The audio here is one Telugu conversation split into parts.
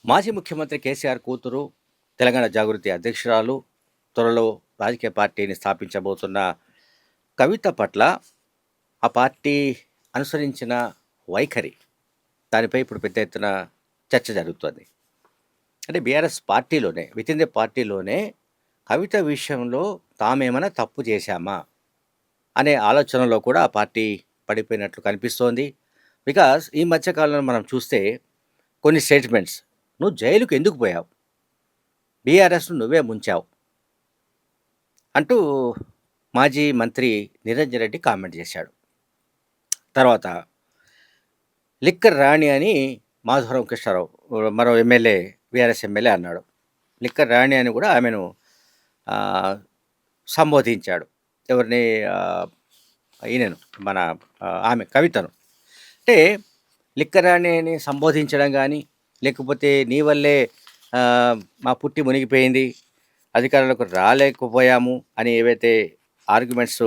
మాజీ ముఖ్యమంత్రి కేసీఆర్ కూతురు, తెలంగాణ జాగృతి అధ్యక్షురాలు, త్వరలో రాజకీయ పార్టీని స్థాపించబోతున్న కవిత పట్ల ఆ పార్టీ అనుసరించిన వైఖరి, దానిపై ఇప్పుడు పెద్ద ఎత్తున చర్చ జరుగుతోంది. అంటే బీఆర్ఎస్ పార్టీలోనే, వితిన్ ది పార్టీలోనే కవిత విషయంలో తామేమైనా తప్పు చేశామా అనే ఆలోచనలో కూడా ఆ పార్టీ పడిపోయినట్లు కనిపిస్తోంది. బికాస్ ఈ మధ్య కాలంలో మనం చూస్తే కొన్ని స్టేట్మెంట్స్, "నువ్వు జైలుకి ఎందుకు పోయావు? బీఆర్ఎస్‌ను నువ్వే ముంచావు" అంటూ మాజీ మంత్రి నిరంజన్ రెడ్డి కామెంట్ చేశాడు. తర్వాత లిక్కర్ రాణి అని మాధవరం కృష్ణారావు, మరో ఎమ్మెల్యే, బీఆర్ఎస్ ఎమ్మెల్యే అన్నాడు. లిక్కర్ రాణి అని కూడా ఆమెను సంబోధించాడు. ఎవరిని? ఈయనను, మన ఆమె కవితను. అంటే లిక్కర్ రాణి అని సంబోధించడం కానీ, లేకపోతే నీ వల్లే మా పుట్టి మునిగిపోయింది, అధికారంలోకి రాలేకపోయాము అని ఏవైతే ఆర్గ్యుమెంట్స్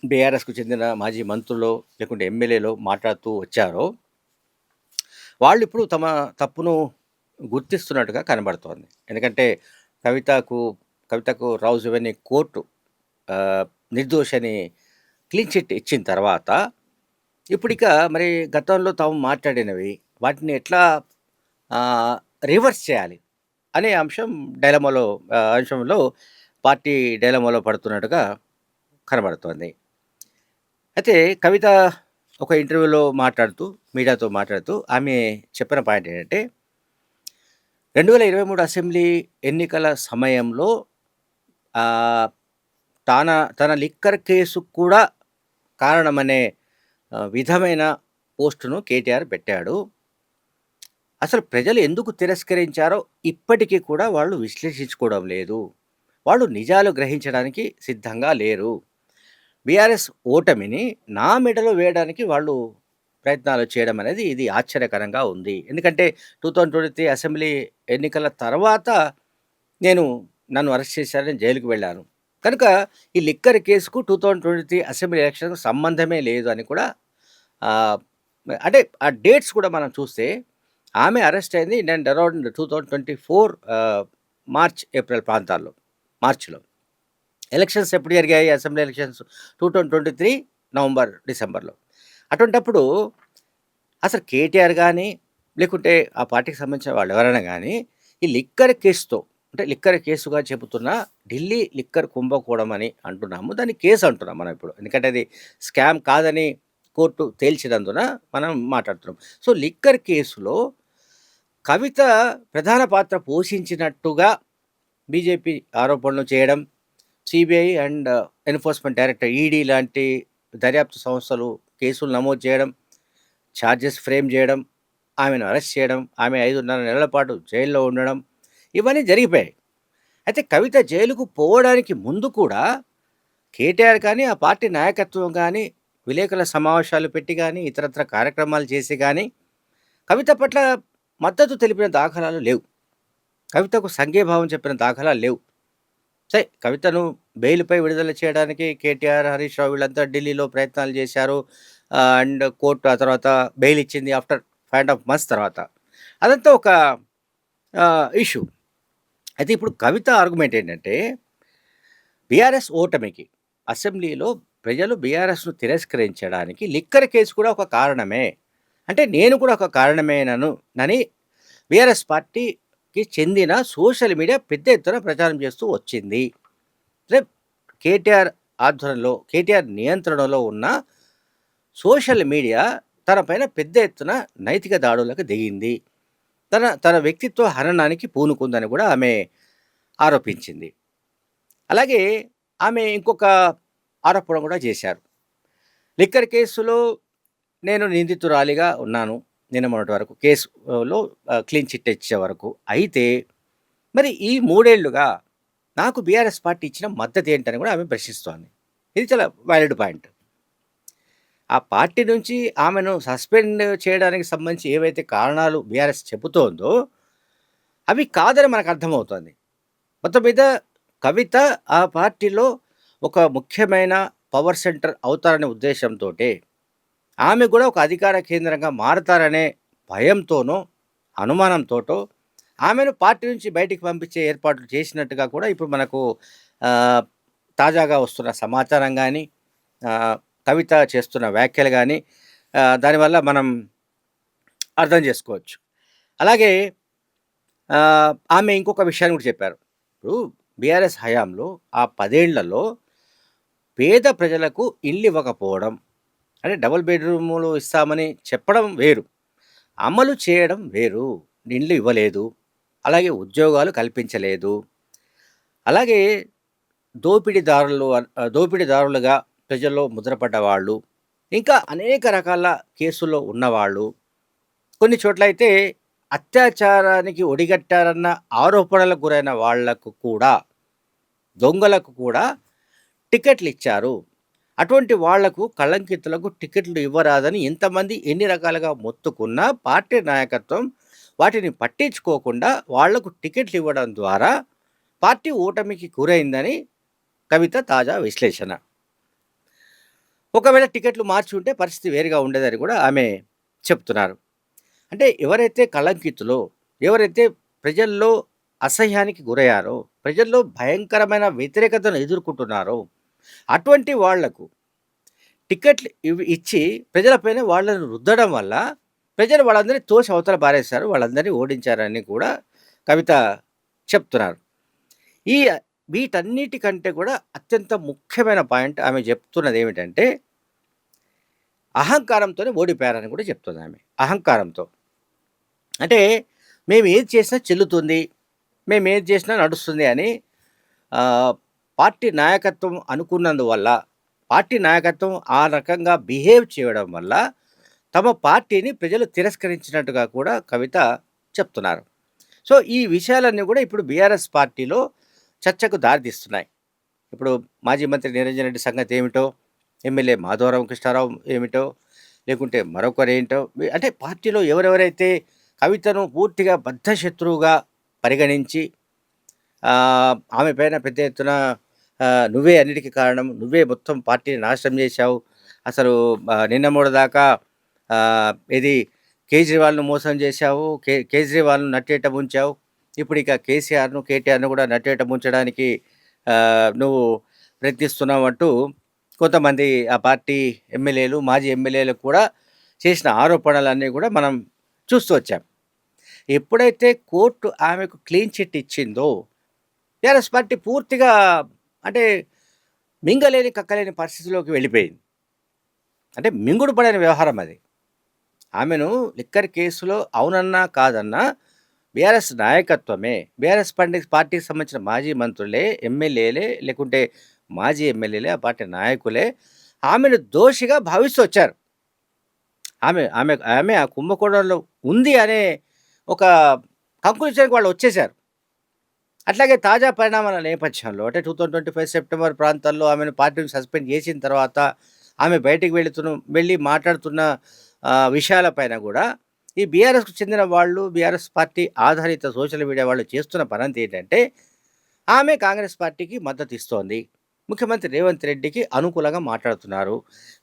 బీఆర్ఎస్కు చెందిన మాజీ మంత్రులు లేకుంటే ఎమ్మెల్యేలు మాట్లాడుతూ వచ్చారో, వాళ్ళు ఇప్పుడు తమ తప్పును గుర్తిస్తున్నట్టుగా కనబడుతోంది. ఎందుకంటే కవితకు రౌజ్ ఎవెన్యూ కోర్టు నిర్దోషని క్లీన్ చిట్ ఇచ్చిన తర్వాత ఇప్పుడిక మరి గతంలో తాము మాట్లాడినవి వాటిని ఎట్లా రివర్స్ చేయాలి అనే అంశంలో పార్టీ డైలమాలో పడుతున్నట్టుగా కనబడుతోంది. అయితే కవిత ఒక ఇంటర్వ్యూలో మీడియాతో మాట్లాడుతూ ఆమె చెప్పిన పాయింట్ ఏంటంటే, 2023 అసెంబ్లీ ఎన్నికల సమయంలో తన లిక్కర్ కేసు కూడా కారణమనే విధమైన పోస్టును కేటీఆర్ పెట్టాడు. అసలు ప్రజలు ఎందుకు తిరస్కరించారో ఇప్పటికీ కూడా వాళ్ళు విశ్లేషించుకోవడం లేదు. వాళ్ళు నిజాలు గ్రహించడానికి సిద్ధంగా లేరు. బీఆర్ఎస్ ఓటమిని నా మెడలో వేయడానికి వాళ్ళు ప్రయత్నాలు చేయడం అనేది ఇది ఆశ్చర్యకరంగా ఉంది. ఎందుకంటే 2023 అసెంబ్లీ ఎన్నికల తర్వాత నన్ను అరెస్ట్ చేశారని జైలుకి వెళ్ళాను. కనుక ఈ లిక్కర్ కేసుకు 2023 అసెంబ్లీ ఎలక్షన్‌కు సంబంధమే లేదు అని కూడా అంటే ఆ డేట్స్ కూడా మనం చూస్తే ఆమె అరెస్ట్ అయింది అరౌండ్ 2024 మార్చ్, ఏప్రిల్ ప్రాంతాల్లో, మార్చిలో. ఎలక్షన్స్ ఎప్పుడు జరిగాయి? అసెంబ్లీ ఎలక్షన్స్ 2023 నవంబర్, డిసెంబర్లో. అటువంటప్పుడు అసలు కేటీఆర్ కానీ, లేకుంటే ఆ పార్టీకి సంబంధించిన వాళ్ళు ఎవరైనా కానీ ఈ లిక్కర్ కేసుతో, అంటే లిక్కర్ కేసుగా చెబుతున్న ఢిల్లీ లిక్కర్ కుంభకోణం అని అంటున్నాము, దాన్ని కేసు అంటున్నాం మనం ఇప్పుడు. ఎందుకంటే అది స్కామ్ కాదని కోర్టు తేల్చినందున మనం మాట్లాడుతున్నాం. సో లిక్కర్ కేసులో కవిత ప్రధాన పాత్ర పోషించినట్టుగా బీజేపీ ఆరోపణలు చేయడం, CBI and enforcement director ED లాంటి దర్యాప్తు సంస్థలు కేసులు నమోదు చేయడం, ఛార్జెస్ ఫ్రేమ్ చేయడం, ఆమెను అరెస్ట్ చేయడం, ఆమె 5.5 నెలల పాటు జైల్లో ఉండడం, ఇవన్నీ జరిగిపోయాయి. అయితే కవిత జైలుకు పోవడానికి ముందు కూడా కేటీఆర్ కానీ, ఆ పార్టీ నాయకత్వం కానీ విలేకరుల సమావేశాలు పెట్టి కానీ, ఇతరత్ర కార్యక్రమాలు చేసి కానీ కవిత పట్ల మద్దతు తెలిపిన దాఖలాలు లేవు. కవితకు సంఘీభావం చెప్పిన దాఖలాలు లేవు. సరే, కవితను బెయిల్పై విడుదల చేయడానికి కేటీఆర్, హరీష్ రావు వీళ్ళంతా ఢిల్లీలో ప్రయత్నాలు చేశారు. అండ్ కోర్టు ఆ తర్వాత బెయిల్ ఇచ్చింది ఆఫ్టర్ 5.5 months తర్వాత. అదంతా ఒక ఇష్యూ. అయితే ఇప్పుడు కవిత ఆర్గ్యుమెంట్ ఏంటంటే, బీఆర్ఎస్ ఓటమికి అసెంబ్లీలో ప్రజలు బీఆర్ఎస్ను తిరస్కరించడానికి లిక్కర్ కేసు కూడా ఒక కారణమే, అంటే నేను కూడా ఒక కారణమేనని బీఆర్ఎస్ పార్టీకి చెందిన సోషల్ మీడియా పెద్ద ఎత్తున ప్రచారం చేస్తూ వచ్చింది. కేటీఆర్ ఆధ్వర్యంలో, కేటీఆర్ నియంత్రణలో ఉన్న సోషల్ మీడియా తన పైన పెద్ద ఎత్తున నైతిక దాడులకు దిగింది, తన వ్యక్తిత్వ హననానికి పూనుకుందని కూడా ఆమె ఆరోపించింది. అలాగే ఆమె ఇంకొక ఆరోపణ కూడా చేశారు. లిక్కర్ కేసులో నేను నిందితురాలిగా ఉన్నాను నిన్న మొన్నటి వరకు, కేసులో క్లీన్ చిట్ ఇచ్చే వరకు. అయితే మరి ఈ 3 ఏళ్లుగా నాకు బీఆర్ఎస్ పార్టీ ఇచ్చిన మద్దతు ఏంటని కూడా ఆమె ప్రశ్నిస్తోంది. ఇది చాలా వ్యాలిడ్ పాయింట్. ఆ పార్టీ నుంచి ఆమెను సస్పెండ్ చేయడానికి సంబంధించి ఏవైతే కారణాలు బీఆర్ఎస్ చెబుతోందో అవి కాదని మనకు అర్థమవుతోంది. మొత్తం మీద కవిత ఆ పార్టీలో ఒక ముఖ్యమైన పవర్ సెంటర్ అవుతారనే ఉద్దేశంతో, ఆమె కూడా ఒక అధికార కేంద్రంగా మారతారనే భయంతోనో, అనుమానంతోటో ఆమెను పార్టీ నుంచి బయటికి పంపించే ఏర్పాట్లు చేసినట్టుగా కూడా ఇప్పుడు మనకు ఆహ్, తాజాగా వస్తున్న సమాచారం గానీ, ఆహ్, కవిత చేస్తున్న వ్యాఖ్యలు గానీ, దానివల్ల మనం అర్థం చేసుకోవచ్చు. అలాగే ఆమె ఇంకొక విషయాన్ని కూడా చెప్పారు. ఇప్పుడు బీఆర్ఎస్ హయాంలో ఆ 10 ఏళ్లలో పేద ప్రజలకు ఇల్లు ఇవ్వకపోవడం, అంటే డబుల్ బెడ్‌రూములు ఇస్తామని చెప్పడం వేరు. అమలు చేయడం వేరు. ఇండ్లు ఇవ్వలేదు. అలాగే ఉద్యోగాలు కల్పించలేదు. అలాగే దోపిడీదారులుగా ప్రజల్లో ముద్రపడ్డ వాళ్ళు, ఇంకా అనేక రకాల కేసుల్లో ఉన్నవాళ్ళు, కొన్ని చోట్లయితే అత్యాచారానికి ఒడిగట్టారన్న ఆరోపణలకు గురైన వాళ్లకు కూడా, దొంగలకు కూడా టికెట్లిచ్చారు. అటువంటి వాళ్లకు, కళంకితులకు టికెట్లు ఇవ్వరాదని ఎంతమంది ఎన్ని రకాలుగా మొత్తుకున్నా పార్టీ నాయకత్వం వాటిని పట్టించుకోకుండా వాళ్లకు టికెట్లు ఇవ్వడం ద్వారా పార్టీ ఓటమికి గురైందని కవిత తాజా విశ్లేషణ. ఒకవేళ టికెట్లు మార్చి ఉంటే పరిస్థితి వేరుగా ఉండేదని కూడా ఆమె చెప్తున్నారు. అంటే ఎవరైతే కళంకితులో, ఎవరైతే ప్రజల్లో అసహ్యానికి గురయ్యారో, ప్రజల్లో భయంకరమైన వ్యతిరేకతను ఎదుర్కొంటున్నారో, అటువంటి వాళ్లకు టికెట్లు ఇచ్చి ప్రజలపైన వాళ్ళను రుద్దడం వల్ల ప్రజలు వాళ్ళందరినీ తోసి అవతల పారేశారు. వాళ్ళందరినీ ఓడించారని కూడా కవిత చెప్తున్నారు. ఈ వీటన్నిటికంటే కూడా అత్యంత ముఖ్యమైన పాయింట్ ఆమె చెప్తున్నదేమిటంటే, అహంకారంతోనే ఓడిపోయారని కూడా చెప్తుంది ఆమె. అహంకారంతో. అంటే మేము ఏది చేసినా చెల్లుతుంది, మేమేది చేసినా నడుస్తుంది అని పార్టీ నాయకత్వం అనుకున్నందువల్ల, పార్టీ నాయకత్వం ఆ రకంగా బిహేవ్ చేయడం వల్ల తమ పార్టీని ప్రజలు తిరస్కరించినట్టుగా కూడా కవిత చెప్తున్నారు. సో, ఈ విషయాలన్నీ కూడా ఇప్పుడు బీఆర్ఎస్ పార్టీలో చర్చకు దారితీస్తున్నాయి. ఇప్పుడు మాజీ మంత్రి నిరంజన్ రెడ్డి సంగతి ఏమిటో, ఎమ్మెల్యే మాధవరం కృష్ణారావు ఏమిటో, లేకుంటే మరొకరేంటో, అంటే పార్టీలో ఎవరెవరైతే కవితను పూర్తిగా బద్ధశత్రువుగా పరిగణించి ఆమె పైన పెద్ద ఎత్తున నువ్వే అన్నిటికీ కారణం, నువ్వే మొత్తం పార్టీని నాశనం చేశావు, అసలు నిన్న మొన్నటిదాకా ఇది కేజ్రీవాల్‌ను మోసం చేశావు, కేజ్రీవాల్‌ను నట్టేట ముంచావు, ఇప్పుడు ఇక కేసీఆర్‌ను, కేటీఆర్‌ను కూడా నట్టేట ముంచడానికి నువ్వు ప్రయత్నిస్తున్నావంటూ కొంతమంది ఆ పార్టీ ఎమ్మెల్యేలు, మాజీ ఎమ్మెల్యేలు కూడా చేసిన ఆరోపణలన్నీ కూడా మనం చూస్తూ వచ్చాం. ఎప్పుడైతే కోర్టు ఆమెకు క్లీన్ చిట్ ఇచ్చిందో, టీఆర్ఎస్ పార్టీ పూర్తిగా అంటే మింగలేని కక్కలేని పరిస్థితిలోకి వెళ్ళిపోయింది. అంటే మింగుడు పడని వ్యవహారం అది. ఆమెను లిక్కర్ కేసులో అవునన్నా కాదన్నా బీఆర్ఎస్ నాయకత్వమే, బీఆర్ఎస్ పార్టీకి సంబంధించిన మాజీ మంత్రులే, ఎమ్మెల్యేలే, లేకుంటే మాజీ ఎమ్మెల్యేలే, ఆ పార్టీ నాయకులే ఆమెను దోషిగా భావిస్తూ వచ్చారు. ఆమె ఆమె ఆమె ఆ కుంభకోణంలో ఉంది అనే ఒక కంక్లూజన్‌కి వాళ్ళు వచ్చేశారు. అట్లాగే తాజా పరిణామాల నేపథ్యంలో అంటే 2025 సెప్టెంబర్ ప్రాంతాల్లో ఆమెను పార్టీ నుంచి సస్పెండ్ చేసిన తర్వాత ఆమె బయటికి వెళ్ళి మాట్లాడుతున్న విషయాలపైన కూడా ఈ బీఆర్ఎస్‌కు చెందిన వాళ్ళు, బీఆర్ఎస్ పార్టీ ఆధారిత సోషల్ మీడియా వాళ్ళు చేస్తున్న పనంతా ఏంటంటే, ఆమె కాంగ్రెస్ పార్టీకి మద్దతు ఇస్తోంది, ముఖ్యమంత్రి రేవంత్ రెడ్డికి అనుకూలంగా మాట్లాడుతున్నారు,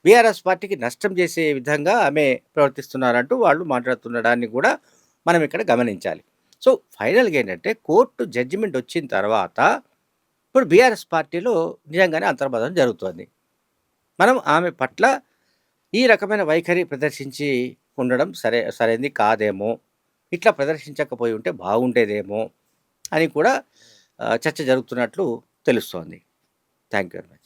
బీఆర్ఎస్ పార్టీకి నష్టం చేసే విధంగా ఆమె ప్రవర్తిస్తున్నారంటూ వాళ్ళు మాట్లాడుతుండడాన్ని కూడా మనం ఇక్కడ గమనించాలి. సో, ఫైనల్‌గా ఏంటంటే కోర్టు జడ్జిమెంట్ వచ్చిన తర్వాత ఇప్పుడు బీఆర్ఎస్ పార్టీలో నిజంగానే అంతర్మథనం జరుగుతోంది. మనం ఆమె పట్ల ఈ రకమైన వైఖరి ప్రదర్శించి ఉండడం సరైంది కాదేమో, ఇట్లా ప్రదర్శించకపోయి ఉంటే బాగుండేదేమో అని కూడా చర్చ జరుగుతున్నట్లు తెలుస్తోంది. Thank you very much.